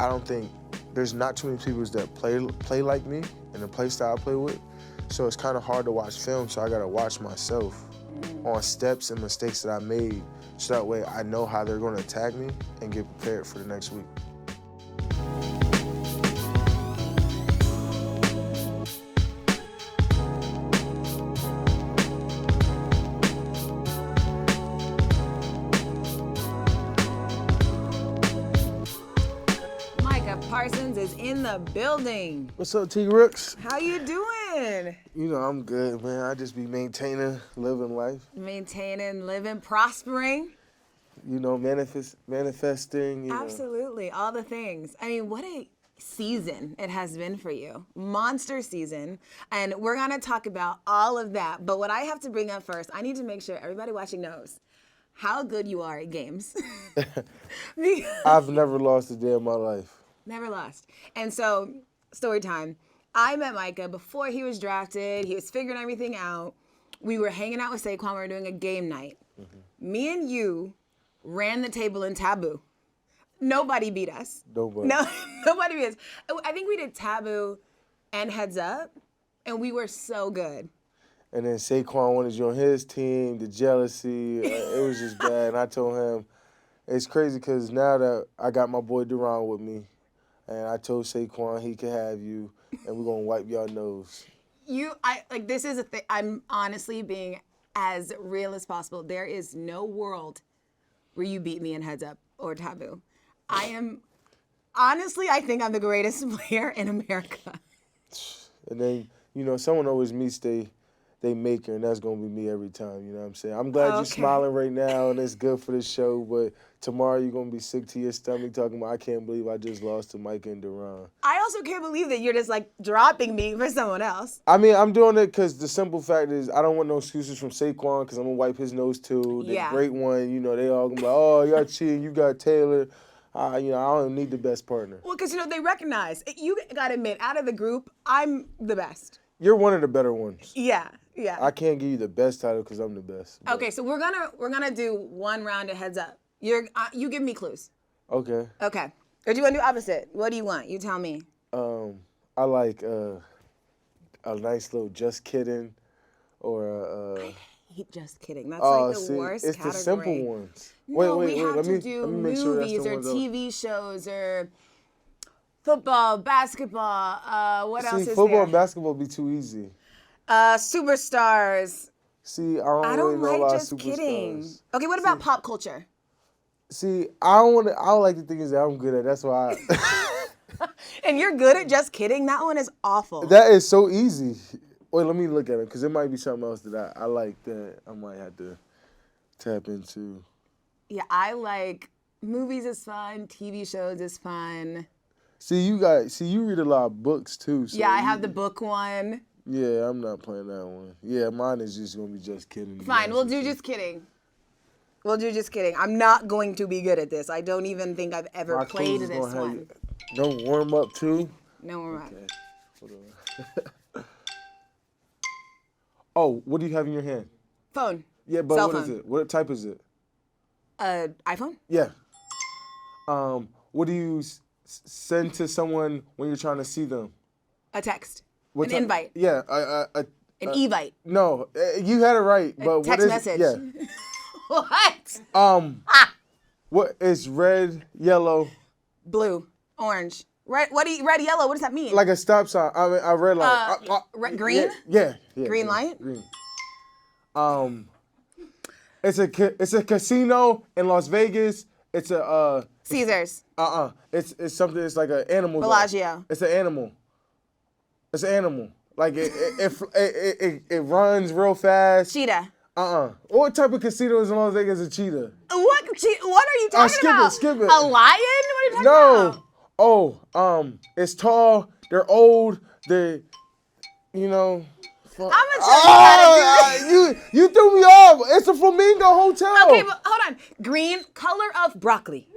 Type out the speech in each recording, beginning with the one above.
I don't think there's not too many people that play like me and the play style I play with. So it's kind of hard to watch film, so I gotta watch myself on steps and mistakes that I made, so that way I know how they're gonna attack me and get prepared for the next week. Micah Parsons is in the building. What's up, Taylor Rooks? How you doing? You know, I'm good, man. I just be maintaining, living life. Maintaining, living, prospering. You know, manifesting. You Absolutely, all the things. I mean, what a season it has been for you. Monster season. And we're going to talk about all of that. But what I have to bring up first, I need to make sure everybody watching knows how good you are at games. I've never lost a day in my life. Never lost. And so, story time. I met Micah before he was drafted. He was figuring everything out. We were hanging out with Saquon. We were doing a game night. Mm-hmm. Me and you ran the table in Taboo. Nobody beat us. Nobody. No, nobody beat us. I think we did Taboo and Heads Up, and we were so good. And then Saquon wanted you on his team, the jealousy, it was just bad. And I told him, it's crazy because now that I got my boy Duran with me, and I told Saquon he could have you, and we're going to wipe your nose. This is a thing. I'm honestly being as real as possible. There is no world where you beat me in Heads Up or Taboo. I think I'm the greatest player in America. And then, you know, someone always meets they maker, and that's going to be me every time, you know what I'm saying? I'm glad you're smiling right now, and it's good for the show, but tomorrow you're going to be sick to your stomach talking about, I can't believe I just lost to Micah and Duran. I also can't believe that you're just, dropping me for someone else. I mean, I'm doing it because the simple fact is I don't want no excuses from Saquon because I'm going to wipe his nose, too. The great one, you know, they all going to be like, oh, y'all cheating, you got Taylor. I don't need the best partner. Well, because, they recognize. You got to admit, out of the group, I'm the best. You're one of the better ones. Yeah. I can't give you the best title because I'm the best. But. Okay, so we're gonna do one round of Heads Up. You give me clues. Okay. Okay. Or do you want to do opposite? What do you want? You tell me. I like a nice little just kidding, or I hate just kidding. That's the worst it's category. the simple ones. No, wait. we have Let to me do make sure that's the movies or ones TV shows or football, basketball. What else is there? Football and basketball be too easy. Superstars. See, I don't really know a lot of superstars. Kidding. Okay, what about pop culture? See, I don't like the things that I'm good at. That's why. And you're good at just kidding? That one is awful. That is so easy. Wait, let me look at it because it might be something else that I like that I might have to tap into. Yeah, I like movies is fun. TV shows is fun. See, you read a lot of books too. So yeah, I have the book one. Yeah, I'm not playing that one. Yeah, mine is just going to be just kidding. Fine, we'll do just kidding. I'm not going to be good at this. I don't even think I've ever played this one. No warm-up, too? No warm-up. Okay. Hold on. Oh, what do you have in your hand? Phone. Yeah, but Cell what phone. is it? What type is it? iPhone? Yeah. What do you send to someone when you're trying to see them? A text. An invite. Yeah. An evite. No, you had it right. But text what is message. Yeah. What? What is red, yellow? Blue, orange. Red, red, yellow, what does that mean? Like a stop sign. I mean, a red light. Green? Yeah. Green light? Green. It's a casino in Las Vegas. It's a Caesars. It's something. It's like an animal. Bellagio. It's an animal. It's an animal. Like it runs real fast. Cheetah. What type of casino is in Las Vegas? A cheetah. What are you talking about? Skip it. A lion? What are you talking about? Oh, it's tall. They're old. They, you know. I'm gonna tell you how to do this. You threw me off. It's a Flamingo Hotel. Okay, but hold on. Green, color of broccoli.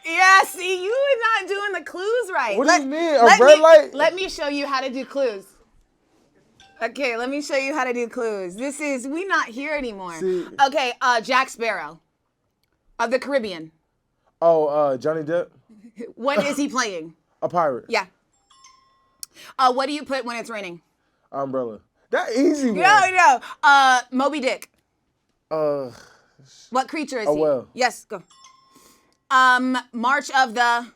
Yeah, see, you are not doing the clues right. What do you mean? A red light? Let me show you how to do clues. Okay, let me show you how to do clues. We not here anymore. See. Okay, Jack Sparrow of the Caribbean. Oh, Johnny Depp? What is he playing? A pirate. Yeah. What do you put when it's raining? Umbrella. That easy one. No. Moby Dick. Uh, What creature is a he? whale. Yes, go. March of the.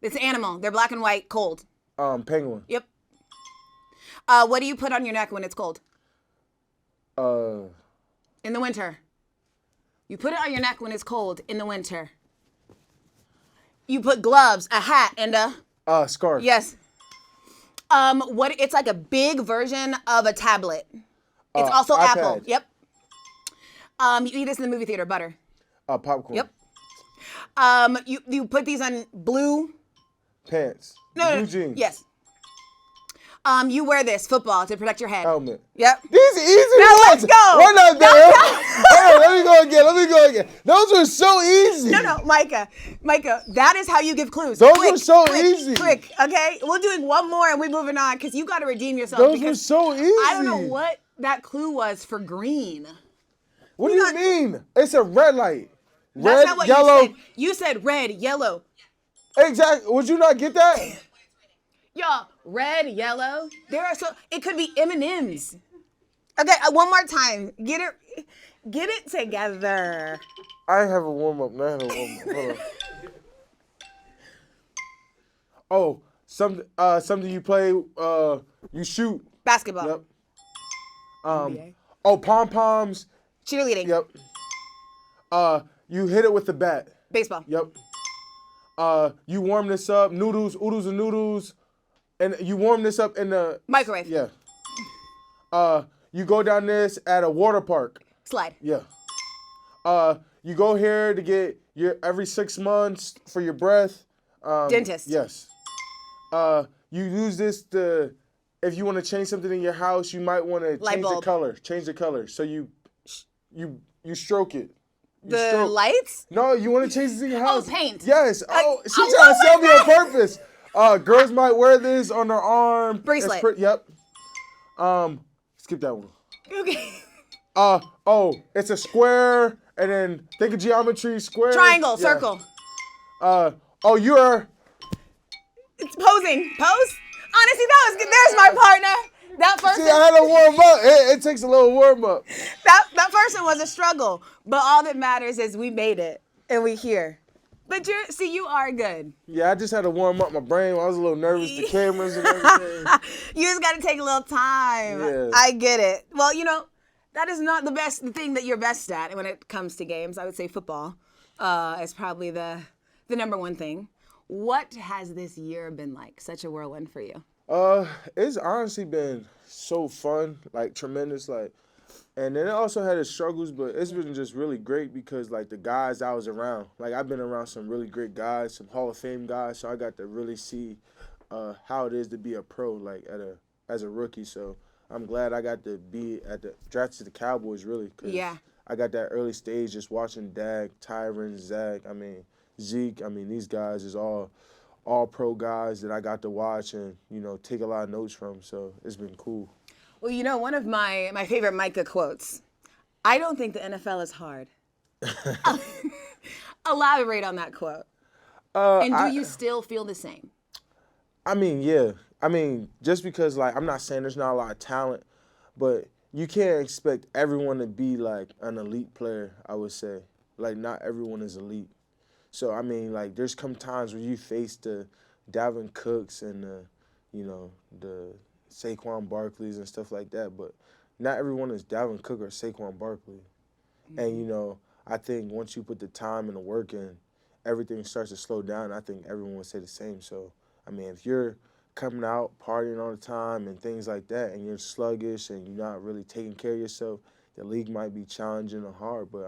It's an animal. They're black and white, cold. Penguin. Yep. What do you put on your neck when it's cold? In the winter. You put it on your neck when it's cold in the winter. You put gloves, a hat, and a. Scarf. Yes. It's like a big version of a tablet. It's also iPad. Apple. Yep. You eat this in the movie theater, butter. Popcorn. Yep. You put these on blue. Pants. No, Blue jeans. Yes. You wear this football to protect your head. Helmet. Yep. These are easy Now ones. let's go. We're not there. Hold on, let me go again. Those were so easy. No, Micah, that is how you give clues. Those were so easy. Quick, okay? We're doing one more and we're moving on because you got to redeem yourself. Those were so easy. I don't know what that clue was for green. What do you mean? It's a red light. That's Red, not what yellow. you said. You said red, yellow. Exactly. Would you not get that? Y'all, red, yellow. It could be M&Ms. Okay, one more time. Get it together. I have a warm up. Hold on. Something you play. You shoot. Basketball. Yep. NBA. Pom poms. Cheerleading. Yep. You hit it with the bat. Baseball. Yep. You warm this up. Oodles and noodles. And you warm this up in the Microwave. Yeah. You go down this at a water park. Slide. Yeah. You go here to get your every 6 months for your breath. Dentist. Yes. You use this to, if you want to change something in your house, you might want to change the color. Change the color. So you stroke it. The lights? No, you want to change this in your house. Oh, paint. Yes. She's trying to sell me on purpose. Girls might wear this on their arm. Bracelet. Yep. Skip that one. Okay. It's a square, and then think of geometry, square. Triangle, circle. You're. It's posing. Pose? Honestly, that was good. There's my partner. That first See, I had to warm up. It takes a little warm up. That first one was a struggle, but all that matters is we made it, and we here. But you are good. Yeah, I just had to warm up my brain. I was a little nervous, the cameras and everything. You just got to take a little time. Yeah. I get it. Well, that is not the thing that you're best at when it comes to games. I would say football is probably the number one thing. What has this year been like? Such a whirlwind for you. It's honestly been so fun, like tremendous, like. And then it also had its struggles, but it's been just really great because, like, the guys I was around. Like, I've been around some really great guys, some Hall of Fame guys, so I got to really see how it is to be a pro, like, as a rookie. So I'm glad I got to be at the drafted to the Cowboys, really. Cause I got that early stage just watching Dak, Tyron, Zach, Zeke. These guys is all pro guys that I got to watch and, take a lot of notes from. So it's been cool. Well, one of my favorite Micah quotes, I don't think the NFL is hard. Elaborate on that quote. And do you still feel the same? Yeah. Just because, like, I'm not saying there's not a lot of talent, but you can't expect everyone to be, like, an elite player, I would say. Like, not everyone is elite. So, like, there's come times where you face the Dalvin Cooks and the Saquon Barkley's and stuff like that, but not everyone is Dalvin Cook or Saquon Barkley. Mm-hmm. And, I think once you put the time and the work in, everything starts to slow down. I think everyone would say the same. So, if you're coming out, partying all the time and things like that, and you're sluggish and you're not really taking care of yourself, the league might be challenging and hard, but,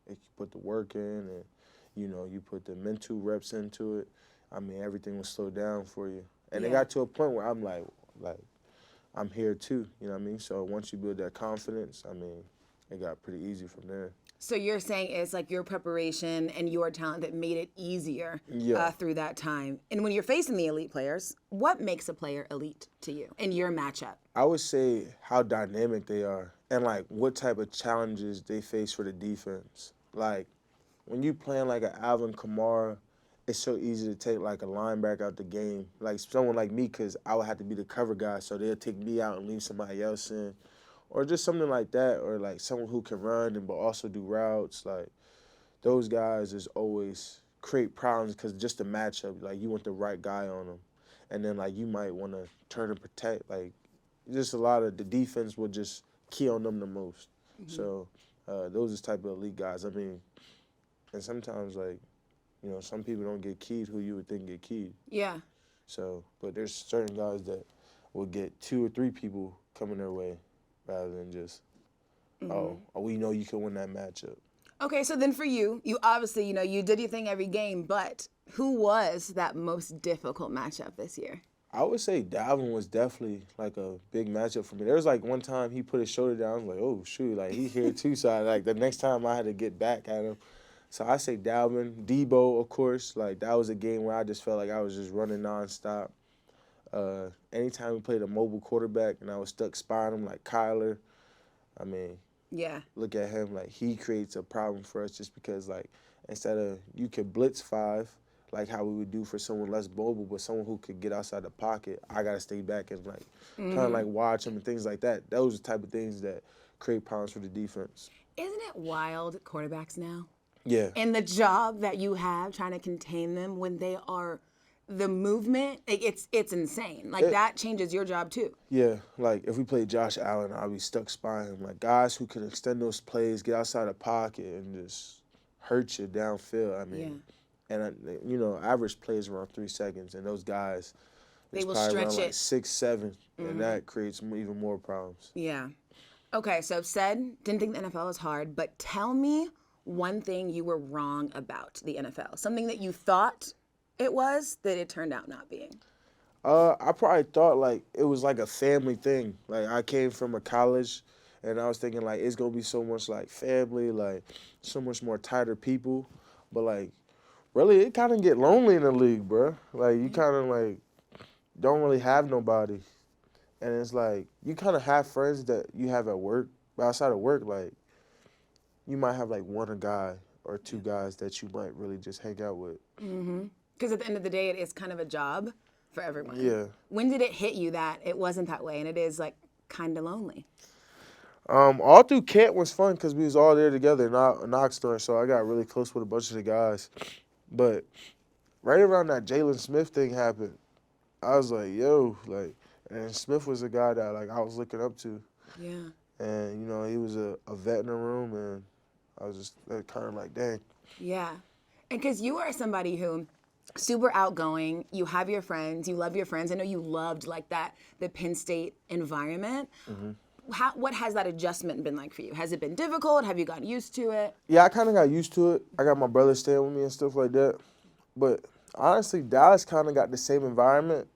if you put the work in and, you put the mental reps into it, everything will slow down for you. And it got to a point where I'm like, I'm here too, So once you build that confidence, it got pretty easy from there. So you're saying it's like your preparation and your talent that made it easier through that time. And when you're facing the elite players, what makes a player elite to you in your matchup? I would say how dynamic they are and, like, what type of challenges they face for the defense. Like, when you playing like an Alvin Kamara it's so easy to take like a linebacker out the game, like someone like me, because I would have to be the cover guy, so they'll take me out and leave somebody else in, or just something like that, or like someone who can run and but also do routes. Like those guys is always create problems because just the matchup, like you want the right guy on them, and then like you might want to turn and protect. Like just a lot of the defense will just key on them the most. So those is type of elite guys. I mean, and sometimes like, you know, some people don't get keyed who you would think get keyed. Yeah. So, but there's certain guys that will get 2 or 3 people coming their way rather than just, we know you can win that matchup. Okay, so then for you, you obviously, you know, you did your thing every game, but who was that most difficult matchup this year? I would say Dalvin was definitely like a big matchup for me. There was like one time he put his shoulder down. I was like, oh, shoot, like he here too. So like the next time I had to get back at him. So I say Dalvin, Debo, of course. Like that was a game where I just felt like I was just running nonstop. Anytime we played a mobile quarterback and I was stuck spying him like Kyler, I mean, Yeah. look at him. Like he creates a problem for us just because like instead of you could blitz 5, like how we would do for someone less mobile, but someone who could get outside the pocket, I got to stay back and like kind of like watch him and things like that. Those are the type of things that create problems for the defense. Isn't it wild, quarterbacks now? Yeah. And the job that you have trying to contain them when they are the movement, it's insane. Like that changes your job too. Yeah, like if we played Josh Allen, I'd be stuck spying him. Like guys who can extend those plays, get outside the pocket, and just hurt you downfield. I mean, and you know, average plays around 3 seconds, and those guys, They it's will probably stretch around it. like 6, 7, and that creates even more problems. Yeah. Okay, so didn't think the NFL was hard, but tell me one thing you were wrong about the NFL. Something that you thought it was that it turned out not being. I probably thought like it was like a family thing. Like I came from a college, and I was thinking like it's gonna be so much like family, like so much more tighter people. But like, really, it kind of get lonely in the league, bro. Like you kind of like don't really have nobody, and it's like you kind of have friends that you have at work, but outside of work, like you might have like one guy or 2 guys that you might really just hang out with. Because at the end of the day, it is kind of a job for everyone. Yeah. When did it hit you that it wasn't that way and it is like kind of lonely? All through camp was fun because we was all there together in Oxnard, so I got really close with a bunch of the guys. But right around that Jalen Smith thing happened, I was like, yo, like, and Smith was a guy that like I was looking up to, Yeah. and you know he was a vet in the room, and I was just kind of like, dang. Yeah. And because you are somebody who super outgoing, you have your friends, you love your friends. I know you loved like the Penn State environment. What has that adjustment been like for you? Has it been difficult? Have you gotten used to it? Yeah, I kind of got used to it. I got my brother staying with me and stuff like that. But honestly, Dallas kind of got the same environment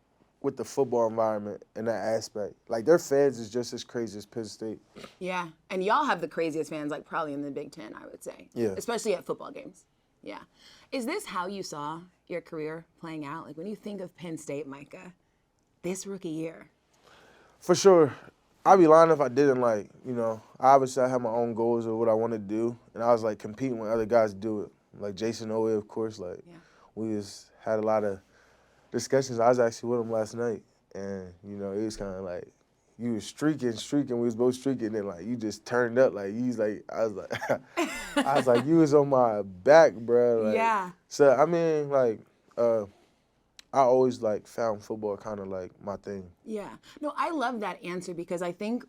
with the football environment in that aspect. Like their fans is just as crazy as Penn State. Yeah. And y'all have the craziest fans, like probably in the Big Ten, I would say. Yeah. Especially at football games. Yeah. Is this how you saw your career playing out? Like when you think of Penn State, Micah, this rookie year? For sure. I'd be lying if I didn't, like, you know, obviously I had my own goals of what I want to do, and I was, like, competing when other guys do it. Like Jason Owe, of course, like, we just had a lot of discussions. I was actually with him last night, and, you know, it was kind of like, you was streaking, we was both streaking, and then, like, you just turned up, like, you was like, I was like, you was on my back, bro. Like, Yeah. So, I mean, like, I always, like, found football kind of, like, my thing. Yeah. No, I love that answer because I think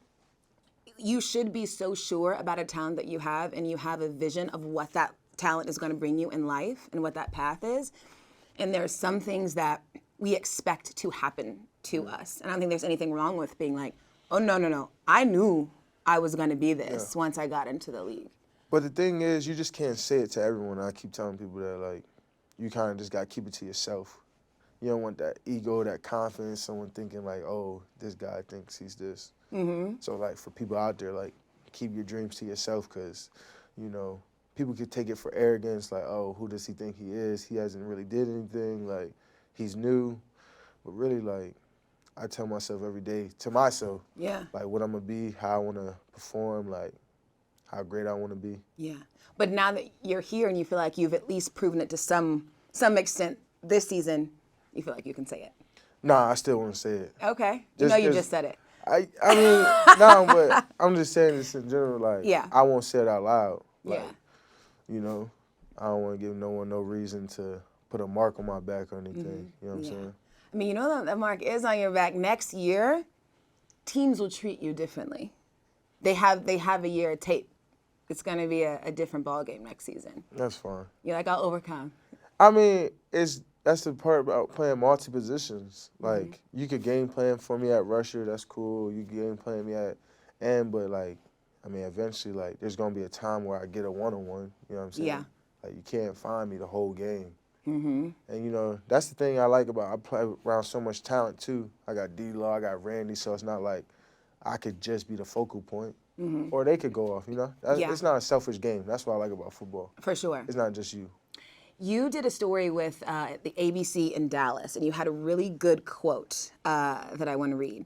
you should be so sure about a talent that you have and you have a vision of what that talent is going to bring you in life and what that path is. And there are some things that we expect to happen to us. And I don't think there's anything wrong with being like, oh, no. I knew I was going to be this once I got into the league. But the thing is, you just can't say it to everyone. I keep telling people that, like, you kind of just got to keep it to yourself. You don't want that ego, that confidence, someone thinking like, oh, this guy thinks he's this. So, like, for people out there, like, keep your dreams to yourself because, you know, people could take it for arrogance, like, oh, who does he think he is? He hasn't really did anything. Like, he's new. But really, like, I tell myself every day, to myself, like, what I'm going to be, how I want to perform, like, how great I want to be. Yeah. But now that you're here and you feel like you've at least proven it to some some extent this season, you feel like you can say it? Nah, I still want to say it. Okay. Just You 'cause just said it. I mean, no, but I'm just saying this in general. Like, Yeah. I won't say it out loud. Like, Yeah. you know, I don't want to give no one no reason to put a mark on my back or anything. You know what I'm saying? I mean, you know that mark is on your back. Next year, teams will treat you differently. They have a year of tape. It's going to be a different ball game next season. That's fine. You're like, I'll overcome. I mean, that's the part about playing multi positions. Like, you could game plan for me at rusher, that's cool. You can game plan me at end, but like, I mean, eventually, like, there's gonna be a time where I get a one-on-one. You know what I'm saying? Yeah. Like, you can't find me the whole game. And you know, that's the thing I like about I play around so much talent too. I got D-Law, I got Randy, so it's not like I could just be the focal point, or they could go off. You know, it's not a selfish game. That's what I like about football. For sure. It's not just you. You did a story with the ABC in Dallas, and you had a really good quote that I want to read.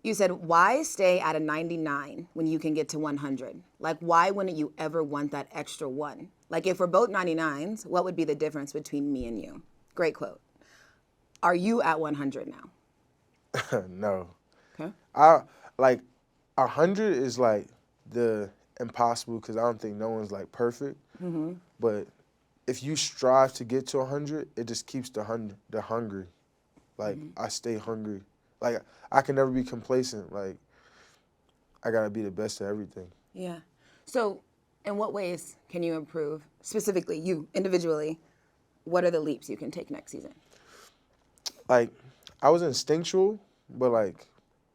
You said, "Why stay at a 99 when you can get to 100? Like, why wouldn't you ever want that extra one? Like, if we're both 99s, what would be the difference between me and you?" Great quote. Are you at 100 now? No. Okay. I like 100 is like the impossible because I don't think no one's like perfect. But if you strive to get to 100, it just keeps the hungry. Like I stay hungry. Like I can never be complacent. Like I gotta be the best at everything. Yeah. So, in what ways can you improve? Specifically, you individually, what are the leaps you can take next season? Like I was instinctual, but like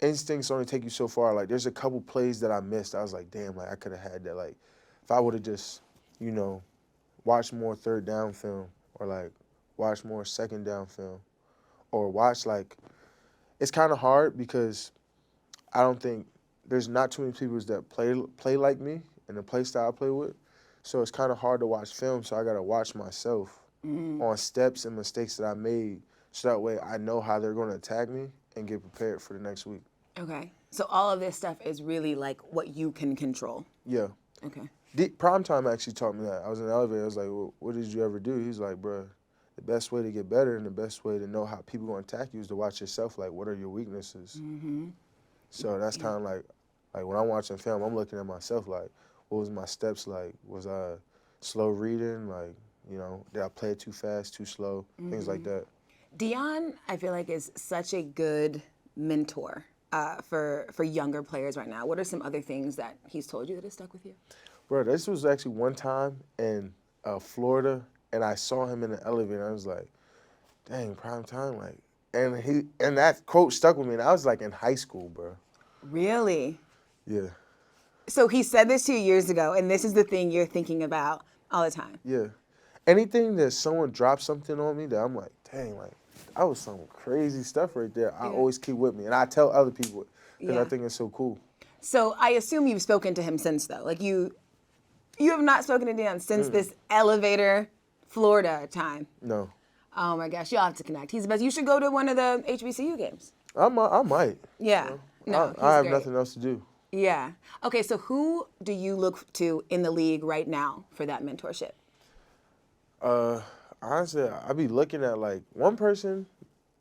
instincts only take you so far. Like there's a couple plays that I missed. I was like, damn, like I could have had that. Like if I would have just, you know, watched more third down film or like watch more second down film or watch like it's kind of hard because I don't think there's not too many people that play like me and the play style I play with. So it's kind of hard to watch film. So I got to watch myself on steps and mistakes that I made. So that way I know how they're going to attack me and get prepared for the next week. Okay. So all of this stuff is really like what you can control. Yeah. Okay. Primetime actually taught me that. I was in the elevator. I was like, well, what did you ever do? He was like, bro, the best way to get better and the best way to know how people going to attack you is to watch yourself. Like, what are your weaknesses? So that's kind of like when I'm watching film, I'm looking at myself like, what was my steps like? Was I slow reading? Like, you know, did I play it too fast, too slow? Things like that. Deion, I feel like, is such a good mentor for younger players right now. What are some other things that he's told you that has stuck with you? Bro, this was actually one time in Florida, and I saw him in the elevator. I was like, dang, prime time, like, and that quote stuck with me. And I was like in high school, bro. Really? Yeah. So he said this 2 years ago, and this is the thing you're thinking about all the time. Yeah. Anything that someone drops something on me that I'm like, dang, like, that was some crazy stuff right there. I always keep with me, and I tell other people because I think it's so cool. So I assume you've spoken to him since, though. Like you have not spoken to Deion since this elevator Florida time. No. Oh my gosh, you'll have to connect. He's the best. You should go to one of the HBCU games. I might. Yeah. You know? No, I have great. nothing else to do. Yeah. Okay, so who do you look to in the league right now for that mentorship? Honestly, I be looking at like one person.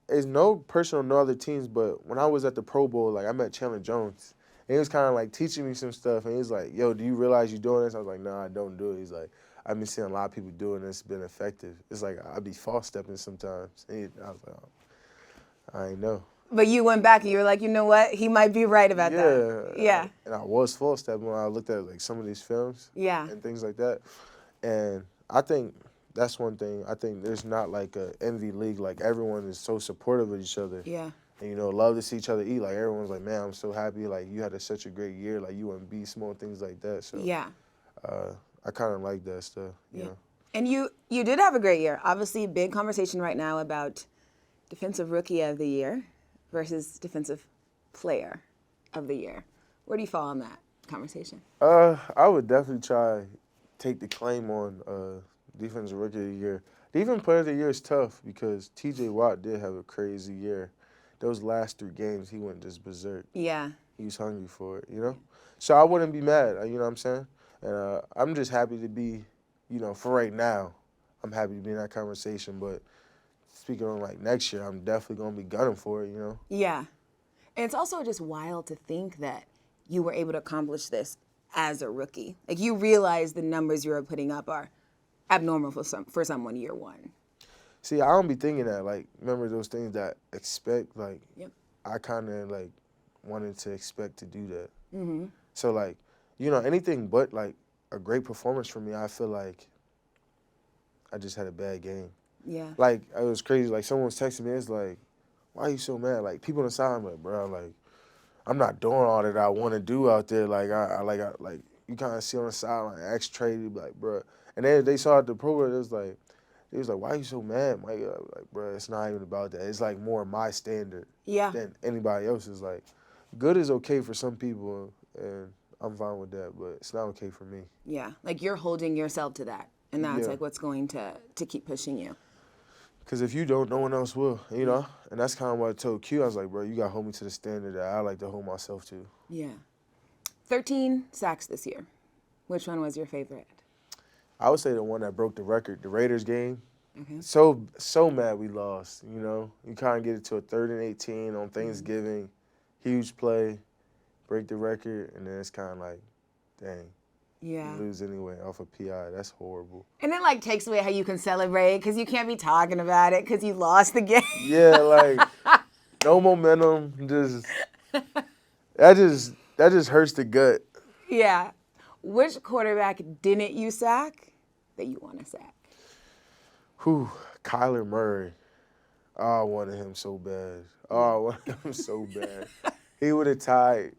Is no person on no other teams, but when I was at the Pro Bowl, like I met Chandler Jones. And he was kind of like teaching me some stuff, and he's like, "Yo, do you realize you're doing this?" I was like, "No, I don't do it." He's like, "I've been seeing a lot of people doing this, it's been effective." It's like I be false stepping sometimes. And I was like, oh, I ain't know. But you went back and you were like, you know what? He might be right about that. Yeah. And I was false stepping when I looked at like some of these films. Yeah. And things like that. And I think that's one thing. I think there's not like a envy league. Like everyone is so supportive of each other. Yeah. And, you know, love to see each other eat. Like, everyone's like, man, I'm so happy. Like, you had such a great year. Like, you and B, small things like that. So, Yeah. I kind of like that stuff, you know. And you did have a great year. Obviously, big conversation right now about Defensive Rookie of the Year versus Defensive Player of the Year. Where do you fall on that conversation? I would definitely try take the claim on Defensive Rookie of the Year. Defensive Player of the Year is tough because T.J. Watt did have a crazy year. Those last 3 games, he went just berserk. Yeah. He was hungry for it, you know? So I wouldn't be mad, you know what I'm saying? And I'm just happy to be, you know, for right now, I'm happy to be in that conversation. But speaking on like next year, I'm definitely gonna be gunning for it. You know. Yeah. And it's also just wild to think that you were able to accomplish this as a rookie. Like you realize the numbers you were putting up are abnormal for someone year one. See, I don't be thinking that. Like, remember those things that expect. Like, Yep. I kind of like wanted to expect to do that. So like, you know, anything but like a great performance for me, I feel like I just had a bad game. Yeah. Like, it was crazy. Like, someone was texting me. It's like, why are you so mad? Like, people on the side, I'm like, bro, like, I'm not doing all that I want to do out there. Like, like you kind of see on the side, like, ex traded, like, bro. And then they saw at the program, it was like, why are you so mad, Mike? Like, bro, it's not even about that. It's like more my standard than anybody else's. Like, good is okay for some people, and I'm fine with that, but it's not okay for me. Yeah. Like you're holding yourself to that. And that's Yeah. like what's going to keep pushing you. Because if you don't, no one else will, you know? And that's kind of what I told Q. I was like, bro, you got to hold me to the standard that I like to hold myself to. Yeah. 13 sacks this year. Which one was your favorite? I would say the one that broke the record, the Raiders game. Okay. So mad we lost, you know? You kind of get it to a 3rd and 18 on Thanksgiving, huge play, break the record, and then it's kind of like, dang. Yeah. You lose anyway off a PI. That's horrible. And it like takes away how you can celebrate because you can't be talking about it because you lost the game. Yeah, like no momentum. That just hurts the gut. Yeah. Which quarterback didn't you sack that you want to sack? Whew, Kyler Murray. Oh, I wanted him so bad. Oh, I wanted him so bad. He would have tied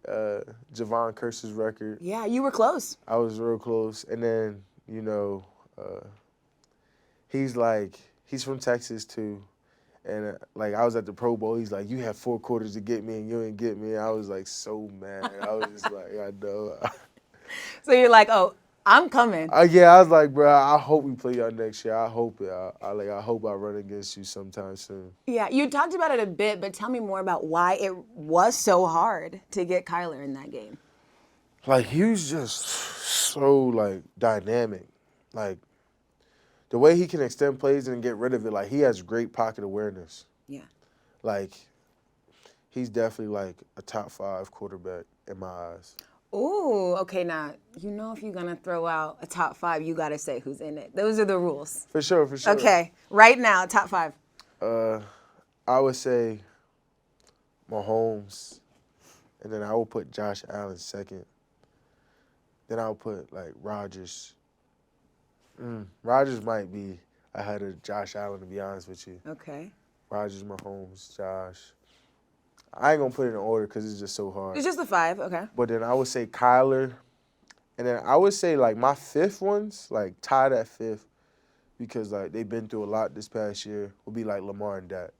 Javon Curse's record. Yeah, you were close. I was real close. And then, you know, he's from Texas too. And like I was at the Pro Bowl, he's like, you had 4 quarters to get me and you didn't get me. I was like so mad. I was just like, I know. So you're like, oh, I'm coming. Yeah, I was like, bro, I hope we play y'all next year. I hope it. I hope I run against you sometime soon. Yeah, you talked about it a bit, but tell me more about why it was so hard to get Kyler in that game. Like, he was just so, like, dynamic. Like, the way he can extend plays and get rid of it, like, he has great pocket awareness. Yeah. Like, he's definitely, like, a top 5 quarterback in my eyes. Ooh, okay, now, you know if you're going to throw out a top 5, you got to say who's in it. Those are the rules. For sure. Okay, right now, top 5. I would say Mahomes, and then I would put Josh Allen second. Then I would put, like, Rodgers. Rodgers might be ahead of Josh Allen, to be honest with you. Okay. Rodgers, Mahomes, Josh. I ain't going to put it in order because it's just so hard. It's just the 5, okay. But then I would say Kyler. And then I would say, like, my 5th ones, like, tied at 5th because, like, they've been through a lot this past year, would be, like, Lamar and Dak.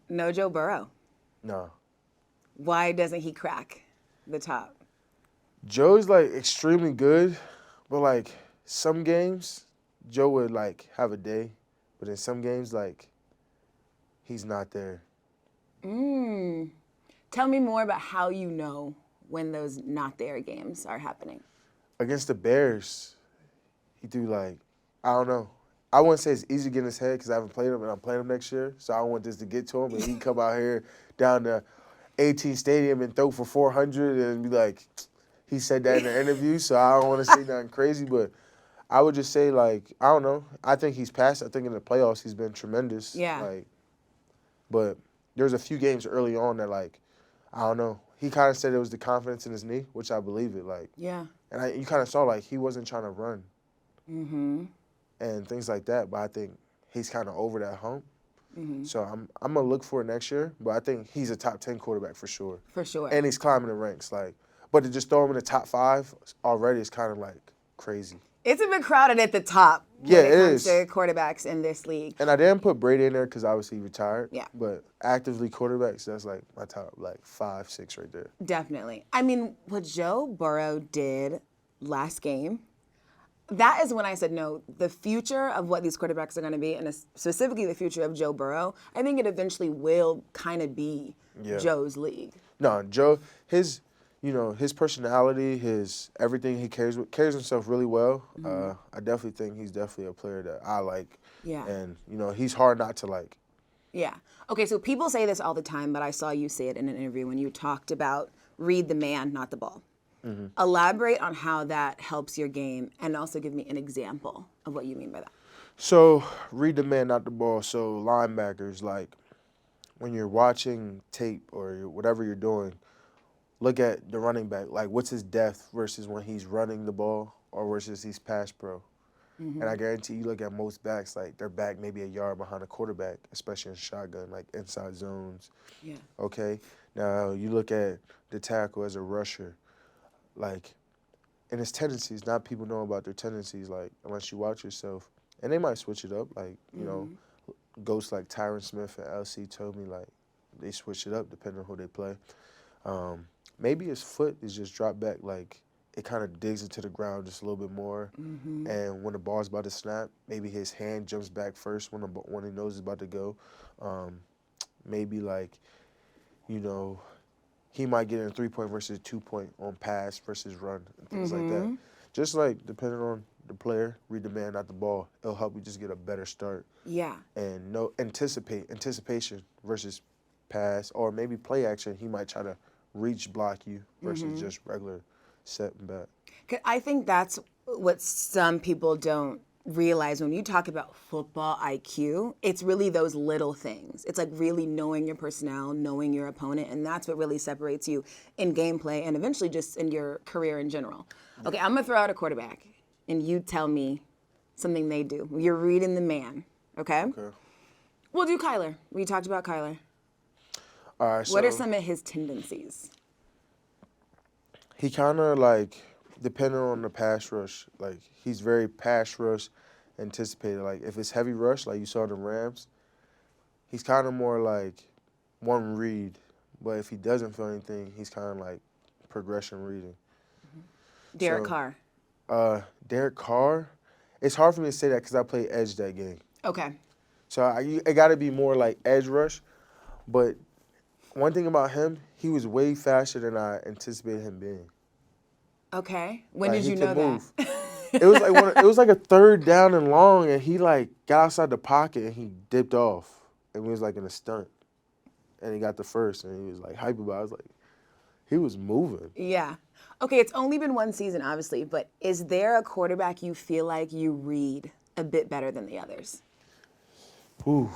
No Joe Burrow. No. Why doesn't he crack the top? Joe's, like, extremely good, but, like, some games, Joe would, like, have a day. But in some games, like, he's not there. Tell me more about how you know when those not there games are happening. Against the Bears, he threw, like, I don't know. I wouldn't say it's easy to get in his head because I haven't played him and I'm playing him next year. So I don't want this to get to him. And he come out here down to 18 Stadium and throw for 400 and be like, he said that in the interview. So I don't want to say nothing crazy. But I would just say, like, I don't know. I think he's passed. I think in the playoffs he's been tremendous. Yeah. Like, but there's a few games early on that, like, I don't know. He kind of said it was the confidence in his knee, which I believe it. Like, Yeah. And you kind of saw, like, he wasn't trying to run. And things like that. But I think he's kind of over that hump. So I'm going to look for it next year. But I think he's a top 10 quarterback for sure. For sure. And he's climbing the ranks. Like, but to just throw him in the top 5 already is kind of, like, crazy. It's a bit crowded at the top when Yeah, it it comes is. to quarterbacks in this league. And I didn't put Brady in there because obviously he retired. Yeah. But actively quarterbacks, that's, like, my top, like, 5, 6 right there. Definitely. I mean, what Joe Burrow did last game, that is when I said, no, the future of what these quarterbacks are going to be, and specifically the future of Joe Burrow, I think it eventually will kind of be Joe's league. No, Joe, you know, his personality, his everything he carries himself really well. I definitely think he's definitely a player that I like. Yeah. And, you know, he's hard not to like. Yeah. Okay, so people say this all the time, but I saw you say it in an interview when you talked about read the man, not the ball. Elaborate on how that helps your game and also give me an example of what you mean by that. So, read the man, not the ball. So, linebackers, like, when you're watching tape or whatever you're doing, look at the running back. Like, what's his depth versus when he's running the ball or versus he's pass pro. And I guarantee you look at most backs, like, they're back maybe a yard behind a quarterback, especially in shotgun, like inside zones. Yeah. Okay? Now, you look at the tackle as a rusher, like, and his tendencies, not people know about their tendencies, like, unless you watch yourself. And they might switch it up, like, you know, ghosts like Tyron Smith and LC told me, like, they switch it up depending on who they play. Maybe his foot is just dropped back, like, it kind of digs into the ground just a little bit more. And when the ball's about to snap, maybe his hand jumps back first when he knows it's about to go. Maybe, like, you know, he might get in a 3-point versus 2-point on pass versus run and things like that. Just, like, depending on the player, read the man, not the ball. It'll help you just get a better start. Yeah. And anticipation versus pass, or maybe play action. He might try to reach block you versus just regular set and back. 'Cause I think that's what some people don't realize when you talk about football IQ. It's really those little things. It's like really knowing your personnel, knowing your opponent, and that's what really separates you in gameplay and eventually just in your career in general. Okay, I'm gonna throw out a quarterback, and you tell me something they do. You're reading the man, okay? Okay. We'll do Kyler. We talked about Kyler. All right, What are so some of his tendencies? he kind of, like, depending on the pass rush, like, he's very pass rush anticipated. Like, if it's heavy rush, like you saw in the Rams, he's kind of more like one read. But if he doesn't feel anything, he's kind of like progression reading. Derek So, Carr. Derek Carr, it's hard for me to say that because I played edge that game. Okay. So it got to be more like edge rush. But one thing about him, he was way faster than I anticipated him being. Okay. When Like, did he you could know move. that? It was like it was like a third down and long, and he, like, got outside the pocket and he dipped off, and we was like in a stunt, and he got the first, and he was like hype about it. I was like, he was moving. Yeah. Okay, it's only been one season, obviously, but is there a quarterback you feel like you read a bit better than the others? Ooh.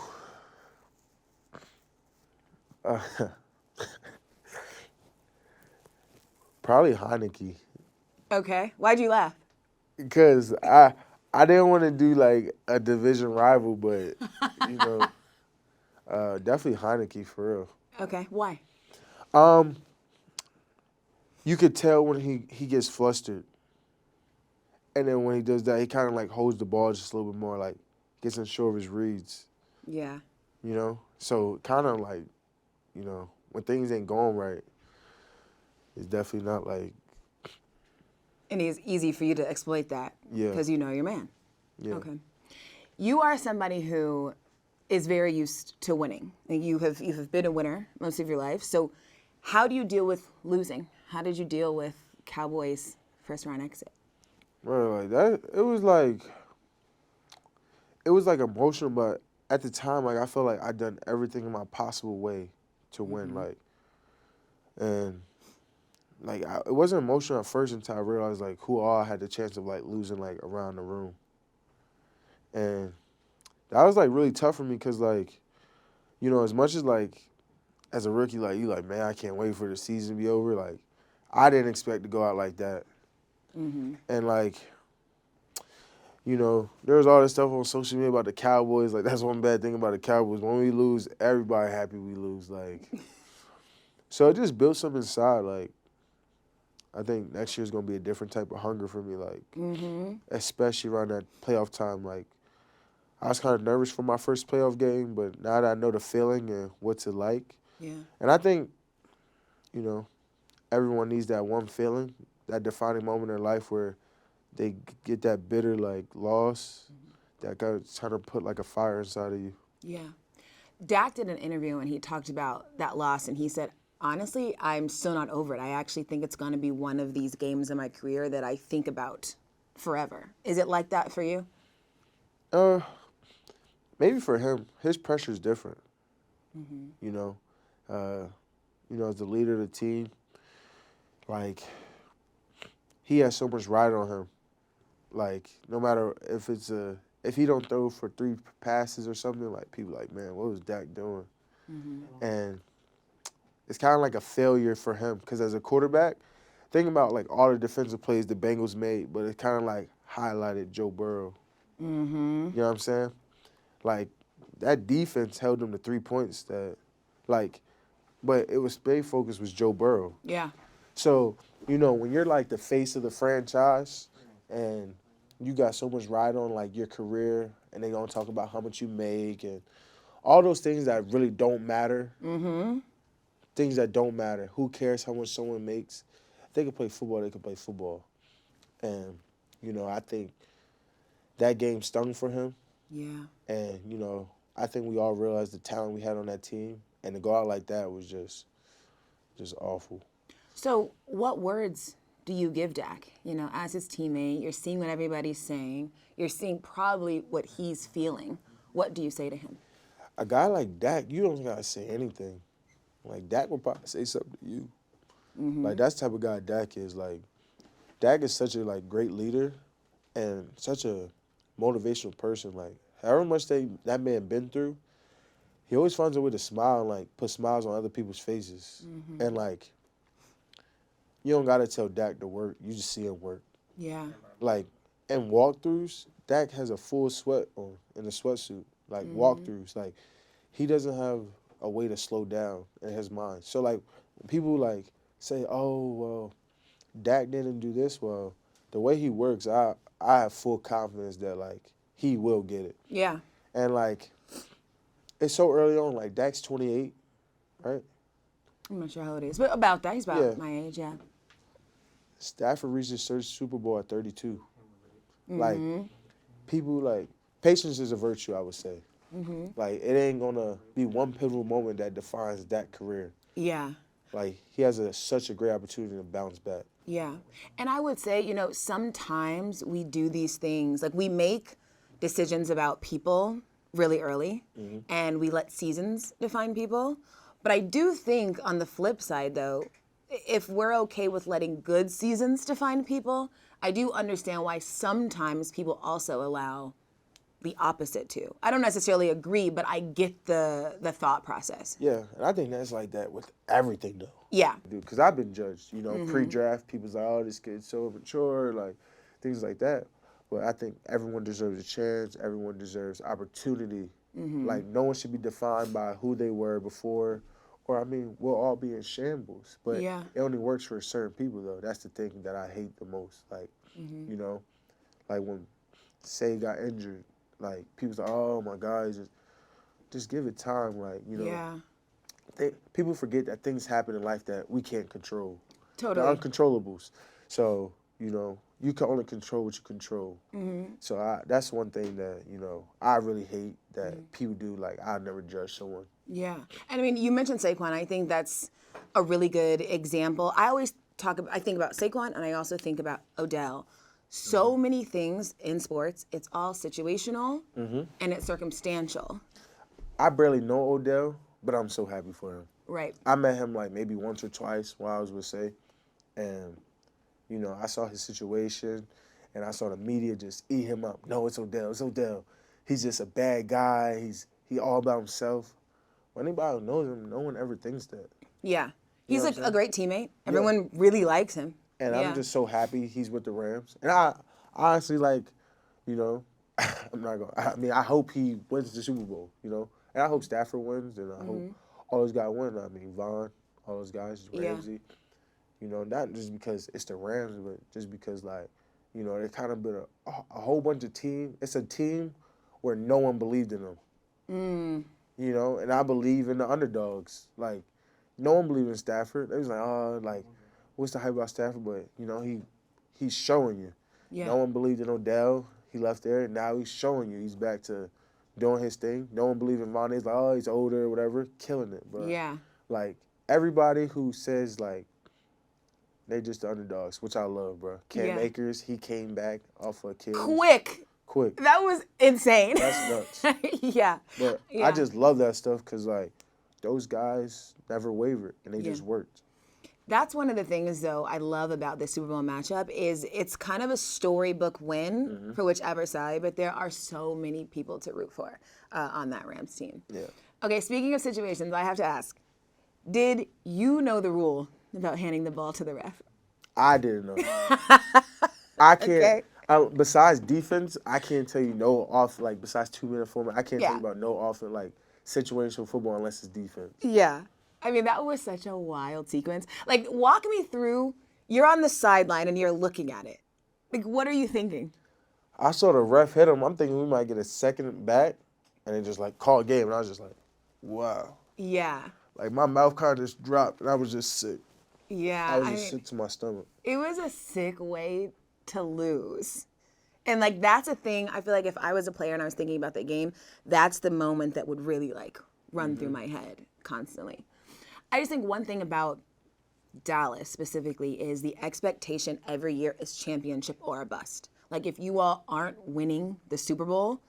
Probably Heineke. Okay. Why'd you laugh? Because I didn't want to do, like, a division rival, but, you know, definitely Heineke for real. Okay. Why? You could tell when he gets flustered. And then when he does that, he kind of, like, holds the ball just a little bit more, like, gets unsure of his reads, Yeah. you know? So kind of like, you know, when things ain't going right, it's definitely not like, And it's easy for you to exploit that Yeah. because you know your man. yeah. Okay. You are somebody who is very used to winning. And you have been a winner most of your life. So how do you deal with losing? How did you deal with Cowboys' first round exit? Bro, like that, it was like emotional, but at the time, like, I felt like I'd done everything in my possible way to win, like, and like it wasn't emotional at first until I realized, like, who all had the chance of, like, losing, like, around the room, and that was, like, really tough for me because, like, you know, as much as, like, as a rookie, like, you like, man, I can't wait for the season to be over, like, I didn't expect to go out like that. And, like, you know, there was all this stuff on social media about the Cowboys. Like, that's one bad thing about the Cowboys. When we lose, everybody happy we lose. Like, so it just built something inside. Like, I think next year's going to be a different type of hunger for me, like, especially around that playoff time. Like, I was kind of nervous for my first playoff game, but now that I know the feeling and what's it like. Yeah. And I think, you know, everyone needs that one feeling, that defining moment in their life where they get that bitter, like, loss that kind of put, like, a fire inside of you. Yeah. Dak did an interview and he talked about that loss and he said, Honestly, I'm still not over it. I actually think it's going to be one of these games in my career that I think about forever. Is it like that for you? Uh, Maybe for him, his pressure is different. You know, uh, as the leader of the team, like he has so much ride on him. Like no matter if he don't throw for 3 passes or something, like people like, man, what was Dak doing? And it's kind of like a failure for him because as a quarterback, think about like all the defensive plays the Bengals made, but it kind of like highlighted Joe Burrow. You know what I'm saying? Like that defense held them to 3 points but it was main focus was Joe Burrow. Yeah. So, when you're like the face of the franchise and you got so much ride on like your career and they gonna talk about how much you make and all those things that really don't matter. Things that don't matter. Who cares how much someone makes? If they can play football, they can play football. And, I think that game stung for him. Yeah. And, I think we all realized the talent we had on that team. And to go out like that was just awful. So, what words do you give Dak? As his teammate, you're seeing what everybody's saying. You're seeing probably what he's feeling. What do you say to him? A guy like Dak, you don't gotta say anything. Like Dak will probably say something to you. Like that's the type of guy Dak is. Like Dak is such a great leader and such a motivational person. Like however much that man been through, he always finds a way to smile and like put smiles on other people's faces. And like you don't gotta tell Dak to work. You just see him work. Yeah. Like in walkthroughs, Dak has a full sweat on in a sweatsuit. Like walkthroughs, like he doesn't have a way to slow down in his mind. So like when people like say, "Oh well, Dak didn't do this well," the way he works, I have full confidence that like he will get it. Yeah. And like it's so early on. Like Dak's 28, right? I'm not sure how it is, but about that, he's about Yeah. my age. Yeah. Stafford reached his first Super Bowl at 32. Like people like patience is a virtue, I would say. Like it ain't gonna be one pivotal moment that defines that career. Yeah. Like he has such a great opportunity to bounce back. Yeah. And I would say, sometimes we do these things, like we make decisions about people really early and we let seasons define people. But I do think on the flip side, though, if we're okay with letting good seasons define people, I do understand why sometimes people also allow the opposite too. I don't necessarily agree, but I get the thought process. Yeah, and I think that's like that with everything though. Yeah. Dude, because I've been judged, pre-draft, people's like, oh, this kid's so immature, like things like that. But I think everyone deserves a chance. Everyone deserves opportunity. Like no one should be defined by who they were before. Or, I mean, we'll all be in shambles. But Yeah. it only works for certain people, though. That's the thing that I hate the most. Like, like when Say got injured, like, people's like, oh, my God, just give it time. Like, Yeah. People forget that things happen in life that we can't control. Totally. They're uncontrollables. So, you can only control what you control. So that's one thing that, I really hate that people do. Like, I never judge someone. Yeah. And I mean, you mentioned Saquon. I think that's a really good example. I think about Saquon and I also think about Odell. So many things in sports, it's all situational and it's circumstantial. I barely know Odell, but I'm so happy for him. Right. I met him like maybe once or twice while I was with Say. And, I saw his situation and I saw the media just eat him up. No, it's Odell. It's Odell. He's just a bad guy. He all about himself. When anybody who knows him, no one ever thinks that. Yeah. He's know what a great teammate. Everyone really likes him. And I'm just so happy he's with the Rams. And I honestly, like, I'm not going to, I mean, I hope he wins the Super Bowl, And I hope Stafford wins, and I hope all those guys win. I mean, Vaughn, all those guys, Ramsey. Not just because it's the Rams, but just because, like, they've kind of been a whole bunch of team. It's a team where no one believed in them. And I believe in the underdogs. Like, no one believed in Stafford. They was like, oh, like, what's the hype about Stafford? But, he's showing you. Yeah. No one believed in Odell. He left there, and now he's showing you. He's back to doing his thing. No one believed in Von. He's like, oh, he's older or whatever. Killing it, bro. Yeah. Like, everybody who says, like, they just the underdogs, which I love, bro. Cam Akers, he came back off of Achilles. Quick. That was insane. That's nuts. Yeah. But I just love that stuff because, like, those guys never wavered, and they just worked. That's one of the things, though, I love about this Super Bowl matchup is it's kind of a storybook win for whichever side, but there are so many people to root for on that Rams team. Yeah. Okay, speaking of situations, I have to ask, did you know the rule about handing the ball to the ref? I didn't know. I can't. Okay. Besides defense, I can't tell you besides 2-minute format, I can't tell you about no offense, like, situational football unless it's defense. Yeah. I mean, that was such a wild sequence. Like, walk me through, you're on the sideline and you're looking at it. Like, what are you thinking? I saw the ref hit him. I'm thinking we might get a second back and then just, like, call a game. And I was just like, wow. Yeah. Like, my mouth kind of just dropped and I was just sick. Yeah. I was just sick to my stomach. It was a sick way to lose. And, like, that's a thing. I feel like if I was a player and I was thinking about the game, that's the moment that would really, like, run through my head constantly. I just think one thing about Dallas specifically is the expectation every year is championship or a bust. Like, if you all aren't winning the Super Bowl,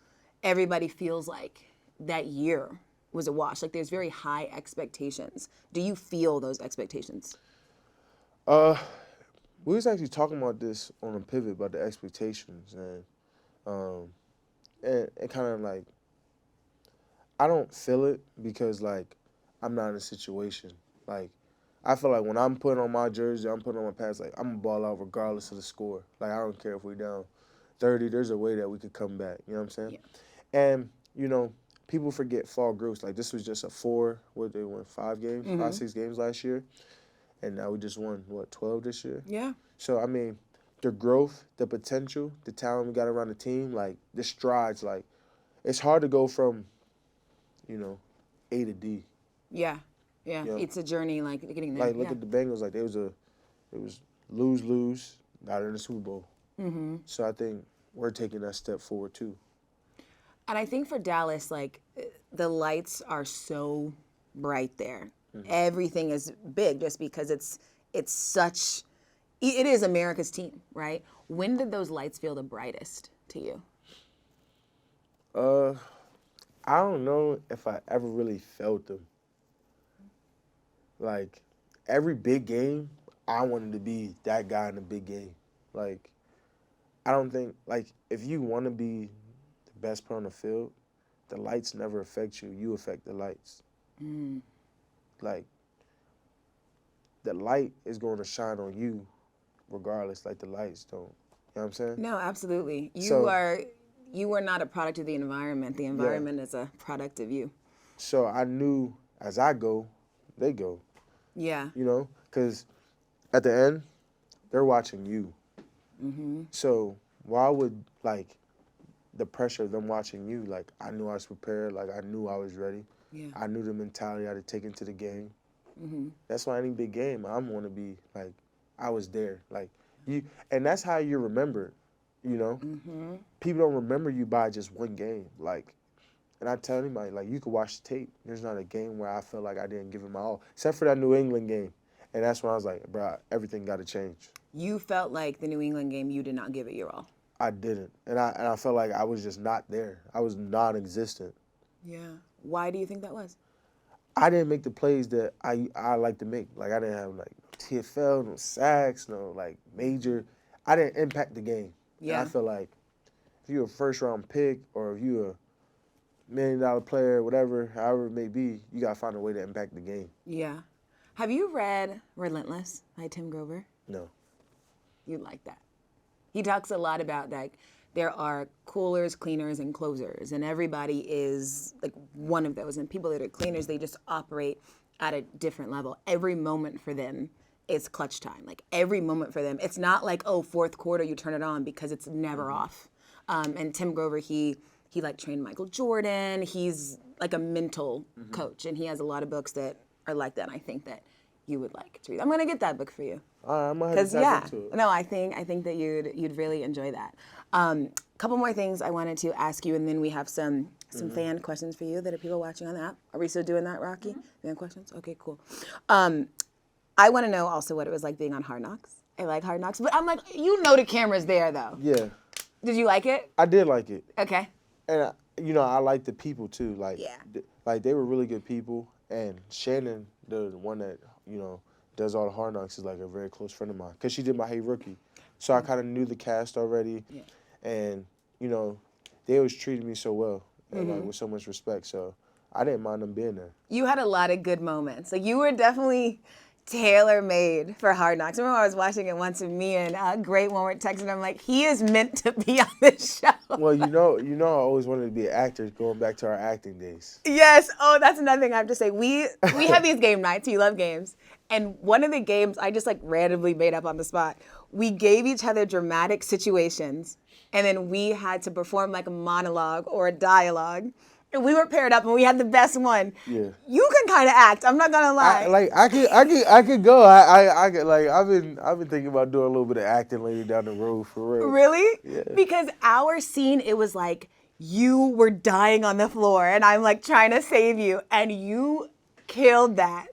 everybody feels like that year was a wash. Like, there's very high expectations. Do you feel those expectations? We was actually talking about this on a pivot about the expectations, and kind of like, I don't feel it because, like, I'm not in a situation. Like, I feel like when I'm putting on my jersey, I'm putting on my pads, like, I'm going to ball out regardless of the score. Like, I don't care if we're down 30. There's a way that we could come back. You know what I'm saying? Yeah. And, you know, people forget fall groups. Like, this was just a 5 games, 6 games last year. And now we just won, 12 this year? Yeah. So, I mean, the growth, the potential, the talent we got around the team, like, the strides, like, it's hard to go from, you know, A to D. Yeah, yeah. You know, it's a journey, like, getting there. Like, look at the Bengals. Like, it was lose, got in the Super Bowl. Mm-hmm. So I think we're taking that step forward, too. And I think for Dallas, like, the lights are so bright there. Mm-hmm. Everything is big just because it is America's team, right? When did those lights feel the brightest to you? I don't know if I ever really felt them. Like, every big game, I wanted to be that guy in the big game. Like, I don't think, like, if you want to be the best player on the field, the lights never affect you. You affect the lights. Mm. Like, the light is going to shine on you regardless, like the lights don't. You know what I'm saying? No, absolutely. You are not a product of the environment. The environment is a product of you. So I knew as I go, they go. Yeah. You know, because at the end, they're watching you. Mm-hmm. So why would, like, the pressure of them watching you, like, I knew I was prepared, like, I knew I was ready. Yeah. I knew the mentality I had to take into the game. Mm-hmm. That's why any big game, I want to be, like, I was there. Like, you, and that's how you're remembered, you know? Mm-hmm. People don't remember you by just one game. Like, and I tell anybody, like, you could watch the tape. There's not a game where I felt like I didn't give it my all, except for that New England game. And that's when I was like, bro, everything got to change. You felt like the New England game, you did not give it your all. I didn't. And I felt like I was just not there. I was non-existent. Yeah. Why do you think that was? I didn't make the plays that I like to make. Like, I didn't have, like, TFL, no sacks, no, like, major. I didn't impact the game. Yeah. And I feel like if you're a first-round pick or if you're a $1 million player, whatever, however it may be, you got to find a way to impact the game. Yeah. Have you read Relentless by Tim Grover? No. You'd like that. He talks a lot about, like, there are coolers, cleaners, and closers, and everybody is, like, one of those. And people that are cleaners, they just operate at a different level. Every moment for them is clutch time. Like, every moment for them. It's not like, oh, fourth quarter, you turn it on, because it's never off. And Tim Grover, he like, trained Michael Jordan. He's, like, a mental coach, and he has a lot of books that are like that, and I think that you would like to read. I'm going to get that book for you. I might have to dive into it. No, I think that you'd really enjoy that. Couple more things I wanted to ask you, and then we have some some fan questions for you that are people watching on the app. Are we still doing that, Rocky? Fan questions? Okay, cool. I want to know also what it was like being on Hard Knocks. I like Hard Knocks, but I'm like, the camera's there though. Yeah. Did you like it? I did like it. Okay. And, I like the people, too. Like, Yeah. Like, they were really good people. And Shannon, the one that, does all the Hard Knocks, is, like, a very close friend of mine. Because she did my Hey Rookie. So I kind of knew the cast already. Yeah. And, they always treated me so well. And, like, with so much respect. So I didn't mind them being there. You had a lot of good moments. Like, you were definitely tailor-made for Hard Knocks. I remember I was watching it once, and me and Great one were texting. I'm like, he is meant to be on this show. Well, I always wanted to be an actor, going back to our acting days. Yes. Oh, that's another thing I have to say. We have these game nights. You love games. And one of the games I just randomly made up on the spot. We gave each other dramatic situations, and then we had to perform a monologue or a dialogue. And we were paired up, and we had the best one. Yeah. You can kind of act. I'm not gonna lie. I could go. I could I've been thinking about doing a little bit of acting later down the road for real. Really? Yeah. Because our scene, it was you were dying on the floor, and I'm trying to save you, and you killed that.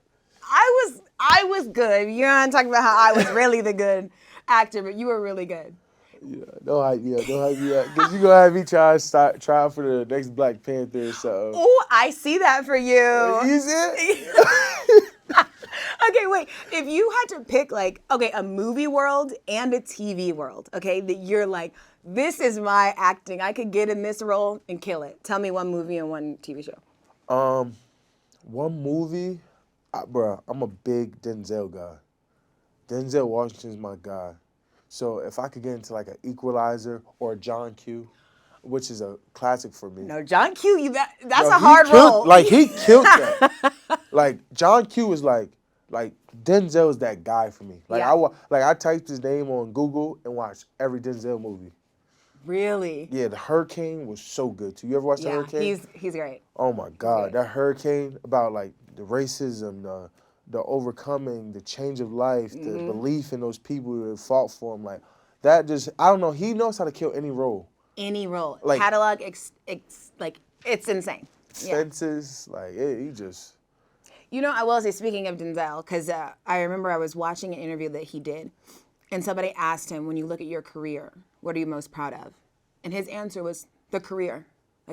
I was good. You're not talking about how I was really the good actor, but you were really good. Yeah, don't hype me up. Because you're going to have me try out for the next Black Panther or something. Oh, I see that for you. You see it? Okay, wait. If you had to pick, a movie world and a TV world, okay, that you're this is my acting. I could get in this role and kill it. Tell me one movie and one TV show. One movie, bruh, I'm a big Denzel guy. Denzel Washington's my guy. So if I could get into an Equalizer or a John Q, which is a classic for me. No, John Q, that's a hard role. He killed that. John Q was Denzel is that guy for me. I typed his name on Google and watched every Denzel movie. Really? Yeah, The Hurricane was so good too. You ever watched The Hurricane? He's great. Oh my God, that Hurricane about the racism, the overcoming, the change of life, the belief in those people who fought for him. That just, I don't know. He knows how to kill any role. Any role. Catalog, it's insane. Fences, he just. I will say, speaking of Denzel, because I remember I was watching an interview that he did, and somebody asked him, when you look at your career, what are you most proud of? And his answer was the career.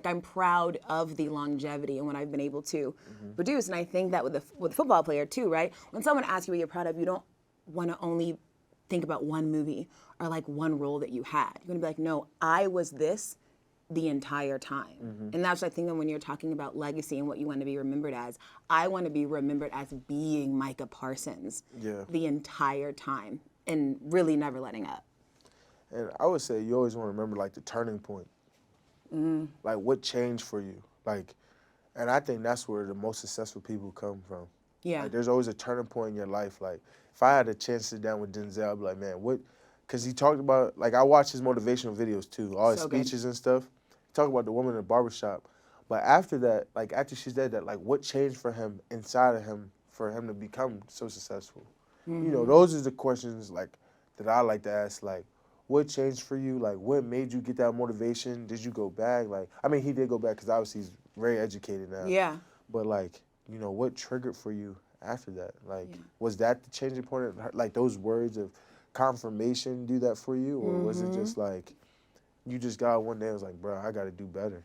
I'm proud of the longevity and what I've been able to produce. And I think that with a football player too, right? When someone asks you what you're proud of, you don't want to only think about one movie or one role that you had. You're going to be no, I was this the entire time. And that's what I think when you're talking about legacy and what you want to be remembered as. I want to be remembered as being Micah Parsons the entire time and really never letting up. And I would say you always want to remember the turning point. What changed for you? And I think that's where the most successful people come from. Yeah. There's always a turning point in your life. If I had a chance to sit down with Denzel, I'd be man, what? Because he talked about, I watch his motivational videos too, all his speeches and stuff. He talked about the woman in the barbershop. But after that, after she said that, what changed for him inside of him for him to become so successful? Those are the questions, that I like to ask, what changed for you? What made you get that motivation? Did you go back? He did go back because obviously he's very educated now. Yeah. But, what triggered for you after that? Was that the changing point? Those words of confirmation do that for you? Or was it just, you just got one day and was bro, I got to do better?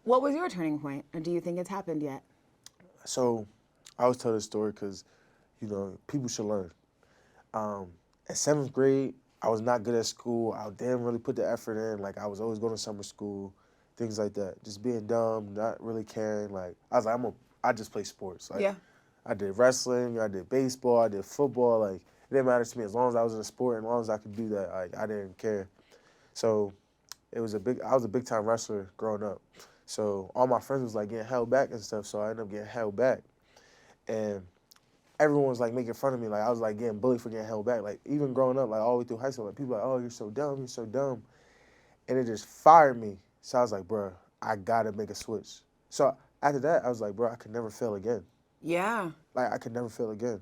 What was your turning point? Or do you think it's happened yet? So, I always tell this story because, people should learn. In 7th grade, I was not good at school. I didn't really put the effort in. I was always going to summer school, things like that. Just being dumb, not really caring. I was I just play sports. I did wrestling, I did baseball, I did football. It didn't matter to me as long as I was in a sport, and as long as I could do that, I didn't care. So I was a big time wrestler growing up. So all my friends was getting held back and stuff. So I ended up getting held back, and everyone was making fun of me. I was getting bullied for getting held back. Even growing up, all the way through high school, people oh, you're so dumb, you're so dumb. And it just fired me. So I was bro, I gotta make a switch. So after that, I was bro, I could never fail again. Yeah. I could never fail again.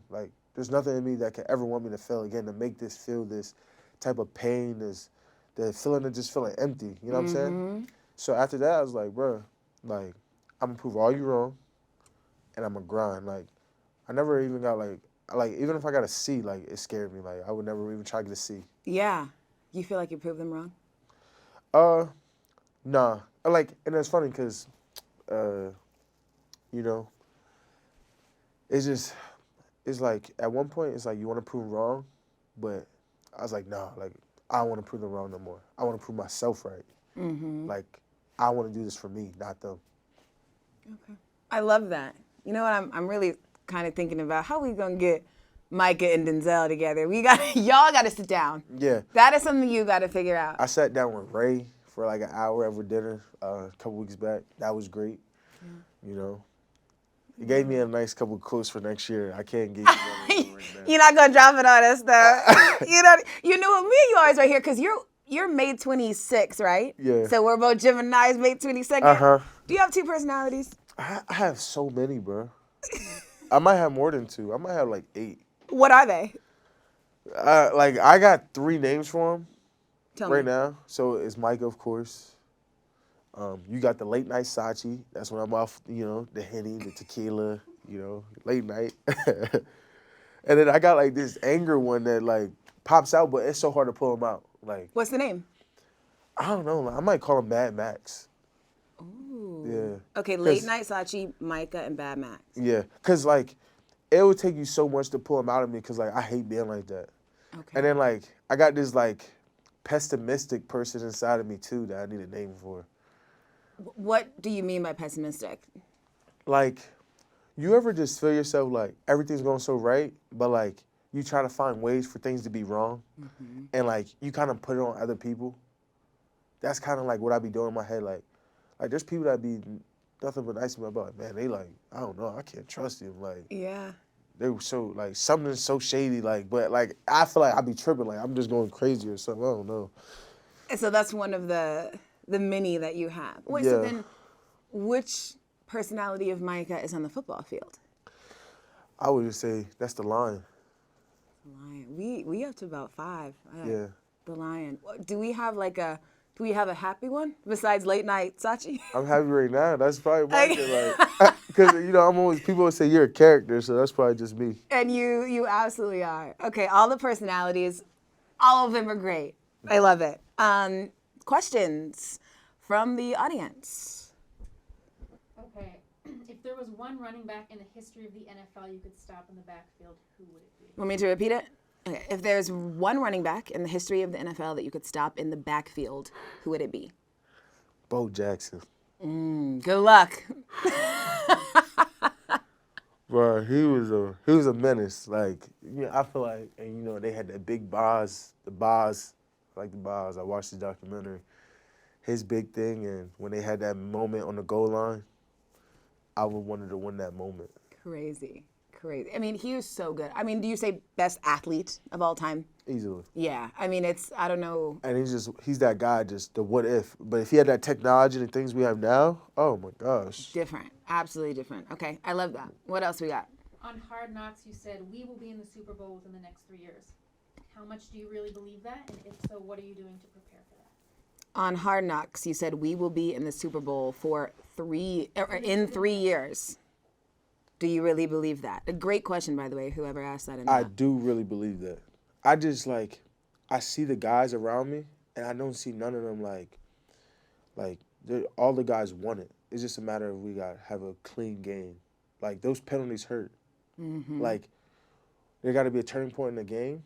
There's nothing in me that could ever want me to fail again, to make this feel this type of pain, the feeling of just feeling empty. You know what I'm saying? So after that, I was bro, like, I'm gonna prove all you wrong, and I'm gonna grind. Like, I never even got like even if I got a C, like it scared me. Like I would never even try to get a C. Yeah. You feel like you proved them wrong? Uh, nah. Like, and it's funny because, uh, you know, it's just, it's like at one point it's like you want to prove wrong, but I was like, nah, like I don't want to prove them wrong no more. I want to prove myself right. Like I want to do this for me, not them. Okay. I love that. You know what? I'm really kind of thinking about how we gonna get Micah and Denzel together. Y'all got to sit down. Yeah. That is something you got to figure out. I sat down with Ray for like an hour over dinner a couple weeks back. That was great. You know, he gave me a nice couple of quotes for next year. I can't give you one right now. You're not gonna drop it on us though. You know what? Me and you always right here because you're May 26th, right? Yeah. So we're both Gemini's, May 22nd. Uh-huh. Do you have two personalities? I have so many, bro. I might have more than two. I might have like 8. What are they? Like I got 3 names for him Tell right me. now. So it's Micah, of course. You got the late night Sachi. That's when I'm off, you know, the Henny, the tequila, you know, late night. And then I got like this anger one that like pops out, but it's so hard to pull him out. Like, What's the name? I don't know. Like, I might call him Mad Max. Ooh. Yeah. Okay, Late Night Sachi, Micah, and Bad Max. Yeah. Because like, it would take you so much to pull him out of me because like, I hate being like that. Okay. And then like, I got this like pessimistic person inside of me too that I need a name for. What do you mean by pessimistic? Like, you ever just feel yourself like everything's going so right, but like you try to find ways for things to be wrong, and like you kind of put it on other people? That's kind of like what I be doing in my head. Like there's people that be nothing but nice to me about. Man, they like, I don't know, I can't trust them. Like, Yeah. they were so like something's so shady. Like, but like I feel like I be tripping. Like I'm just going crazy or something. I don't know. And so that's one of the many that you have. Wait, so Yeah. then which personality of Micah is on the football field? I would just say that's the Lion. Lion. We up to about 5. Yeah. The Lion. Do we have a happy one besides Late Night Sachi? I'm happy right now. That's probably Micah. Like, because you know, people always say you're a character, so that's probably just me. And you absolutely are. Okay, all the personalities, all of them are great. I love it. Questions from the audience. Okay. If there was one running back in the history of the NFL you could stop in the backfield, who would it be? Want me to repeat it? Okay. If there's one running back in the history of the NFL that you could stop in the backfield, who would it be? Bo Jackson. Good luck. Bro, he was a menace. Like, you know, I feel like, and you know, they had that big Boz, like the Boz. I watched the documentary. His big thing, and when they had that moment on the goal line, I would wanted to win that moment. Crazy. I mean, he was so good. I mean, do you say best athlete of all time? Easily. Yeah. I mean, I don't know. And he's that guy, just the what if. But if he had that technology and things we have now, oh my gosh. Different. Absolutely different. Okay. I love that. What else we got? On Hard Knocks, you said we will be in the Super Bowl within the next 3 years. How much do you really believe that? And if so, what are you doing to prepare for that? On Hard Knocks, you said we will be in the Super Bowl in 3 years. Do you really believe that? A great question, by the way, whoever asked that. I do really believe that. I just I see the guys around me, and I don't see none of them like all the guys want it. It's just a matter of we have a clean game. Like, those penalties hurt. Like, there got to be a turning point in the game,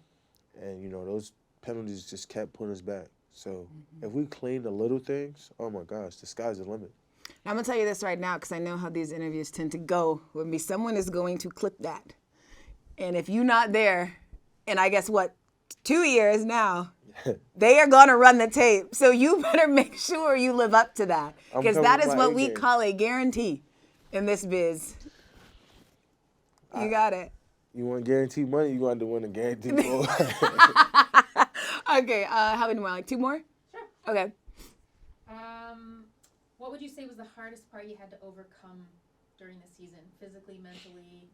and you know those penalties just kept putting us back. So if we clean the little things, oh my gosh, the sky's the limit. I'm going to tell you this right now because I know how these interviews tend to go with me. Someone is going to clip that. And if you're not there, and I guess 2 years now, they are going to run the tape. So you better make sure you live up to that because that is what we call a guarantee in this biz. You got it. You want guaranteed money, you're going to win a guaranteed goal. Okay, how many more? Like 2 more? Sure. Okay. What would you say was the hardest part you had to overcome during the season, physically, mentally,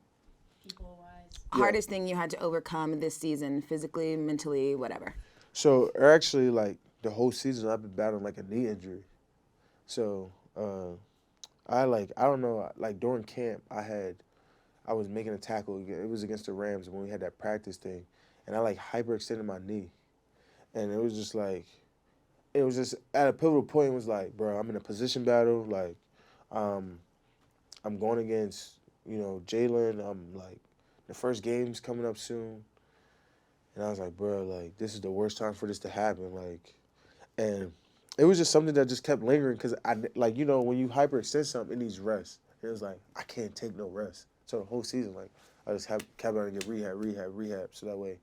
people-wise? Hardest thing you had to overcome this season, physically, mentally, whatever. So actually, like the whole season, I've been battling like a knee injury. So I don't know, like during camp, I was making a tackle. It was against the Rams when we had that practice thing, and I hyperextended my knee, and it was just at a pivotal point. It was like, bro, I'm in a position battle. I'm going against Jalen. I'm the first game's coming up soon, and I was like, bro, this is the worst time for this to happen. And it was just something that just kept lingering because when you hyperextend something, it needs rest. It was like I can't take no rest. So the whole season, I just kept on to get rehab, so that way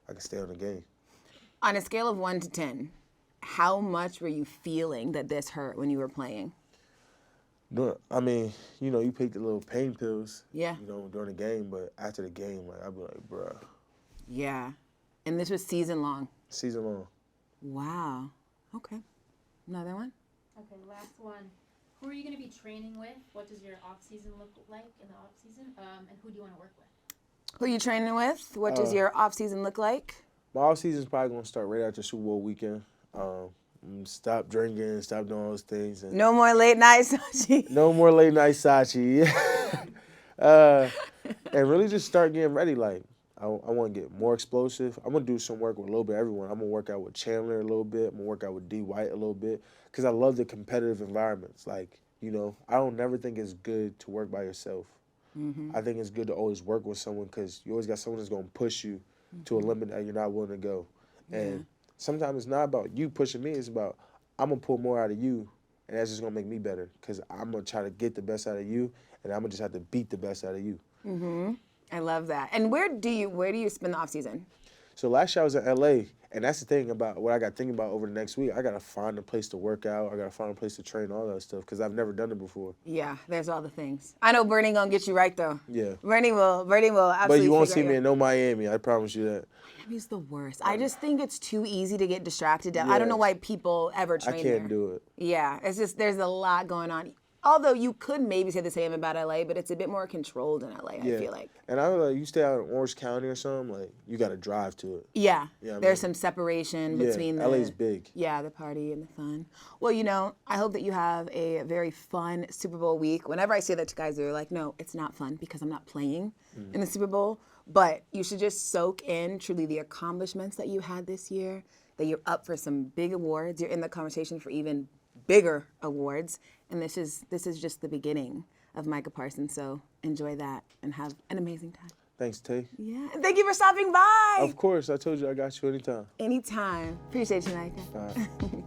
I can stay on the game. On a scale of 1 to 10, how much were you feeling that this hurt when you were playing? I mean, you take the little pain pills, Yeah. During the game, but after the game, I'd be like, bruh. Yeah. And this was season long? Season long. Wow. Okay. Another one? Okay, last one. Who are you going to be training with? What does your off-season look like in the off-season? And who do you want to work with? Who are you training with? What does your off-season look like? My off-season's probably going to start right after Super Bowl weekend. Stop drinking, stop doing all those things. And no more late night Sachi. No more late night Sachi. And really just start getting ready. I want to get more explosive. I'm going to do some work with a little bit of everyone. I'm going to work out with Chandler a little bit. I'm going to work out with D. White a little bit because I love the competitive environments. I don't never think it's good to work by yourself. Mm-hmm. I think it's good to always work with someone because you always got someone that's going to push you to a limit that you're not willing to go. Yeah. And sometimes it's not about you pushing me. It's about I'm going to pull more out of you, and that's just going to make me better because I'm going to try to get the best out of you, and I'm going to just have to beat the best out of you. Mm-hmm. I love that. And where do you spend the off season? So last year I was in LA, and that's the thing about what I got thinking about over the next week. I got to find a place to work out. I got to find a place to train, all that stuff, because I've never done it before. Yeah, there's all the things. I know Bernie gonna get you right though. Yeah. Bernie will absolutely. But you won't see me in no Miami. I promise you that. Miami's the worst. I just think it's too easy to get distracted. Yeah. I don't know why people ever train there. I can't do it. Yeah, it's just there's a lot going on. Although you could maybe say the same about LA, but it's a bit more controlled in LA, I feel like. And I was you stay out in Orange County or something, you got to drive to it. Yeah. There's some separation between LA's big. Yeah, the party and the fun. Well, I hope that you have a very fun Super Bowl week. Whenever I say that to guys, they're like, no, it's not fun because I'm not playing in the Super Bowl. But you should just soak in truly the accomplishments that you had this year, that you're up for some big awards. You're in the conversation for even bigger awards. And this is just the beginning of Micah Parsons. So enjoy that and have an amazing time. Thanks, Tay. Yeah. And thank you for stopping by. Of course. I told you I got you anytime. Anytime. Appreciate you, Micah. All right.